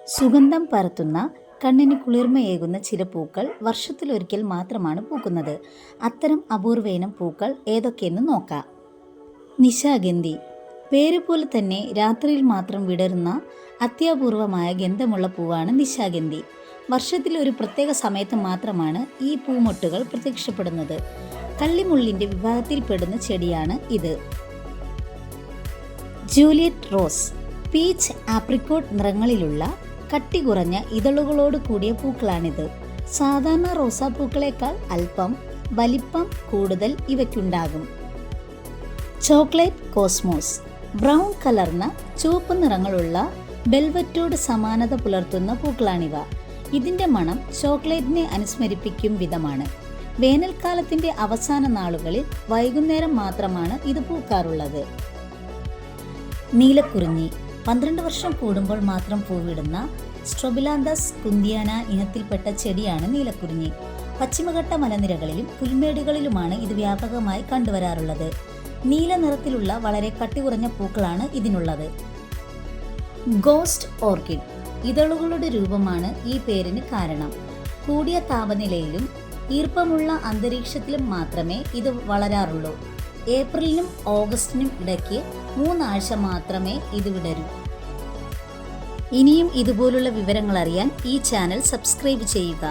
സുഗന്ധം പരത്തുന്ന കണ്ണിന് കുളിർമയേകുന്ന ചില പൂക്കൾ വർഷത്തിലൊരിക്കൽ മാത്രമാണ് പൂക്കുന്നത്. അത്തരം അപൂർവയിനം പൂക്കൾ ഏതൊക്കെയെന്ന് നോക്കാം. നിശാഗന്ധി. പേരുപോലെ തന്നെ രാത്രിയിൽ മാത്രം വിടരുന്ന അത്യപൂർവമായ ഗന്ധമുള്ള പൂവാണ് നിശാഗന്ധി. വർഷത്തിൽ ഒരു പ്രത്യേക സമയത്ത് മാത്രമാണ് ഈ പൂമൊട്ടുകൾ പ്രത്യക്ഷപ്പെടുന്നത്. കള്ളിമുള്ളിൻ്റെ വിഭാഗത്തിൽപ്പെടുന്ന ചെടിയാണ് ഇത്. Juliet rose. പീച്ച്, ആപ്രിക്കോട്ട് നിറങ്ങളിലുള്ള കട്ടി കുറഞ്ഞ ഇതളുകളോട് കൂടിയ പൂക്കളാണിത്. സാധാരണ റോസാപ്പൂക്കളേക്കാൾ അല്പം വലിപ്പം കൂടുതൽ ഇവയ്ക്കുണ്ടാകും. Chocolate cosmos. ബ്രൗൺ കലർന്ന ചുവപ്പ് നിറങ്ങളുള്ള വെൽവറ്റോട് സമാനത പുലർത്തുന്ന പൂക്കളാണിവ. ഇതിൻ്റെ മണം ചോക്ലേറ്റിനെ അനുസ്മരിപ്പിക്കും വിധമാണ്. വേനൽക്കാലത്തിൻ്റെ അവസാന നാളുകളിൽ വൈകുന്നേരം മാത്രമാണ് ഇത് പൂക്കാറുള്ളത്. നീലക്കുറിഞ്ഞി. 12 വർഷം കൂടുമ്പോൾ മാത്രം പൂവിടുന്ന സ്ട്രോബിലാന്തസ് കുന്തിയാന ഇനത്തിൽപ്പെട്ട ചെടിയാണ് നീലക്കുറിഞ്ഞി. പശ്ചിമഘട്ട മലനിരകളിലും പുൽമേടുകളിലുമാണ് ഇത് വ്യാപകമായി കണ്ടുവരാറുള്ളത്. നീല നിറത്തിലുള്ള വളരെ കട്ടികുറഞ്ഞ പൂക്കളാണ് ഇതിനുള്ളത്. Ghost orchid. ഇതളുകളുടെ രൂപമാണ് ഈ പേരിന് കാരണം. കൂടിയ താപനിലയിലും ഈർപ്പമുള്ള അന്തരീക്ഷത്തിലും മാത്രമേ ഇത് വളരാറുള്ളൂ. ഏപ്രിലിനും ഓഗസ്റ്റിനും ഇടയ്ക്ക് 3 ആഴ്ച മാത്രമേ ഇത് വിടരൂ. ഇനിയും ഇതുപോലുള്ള വിവരങ്ങൾ അറിയാൻ ഈ ചാനൽ സബ്സ്ക്രൈബ് ചെയ്യുക.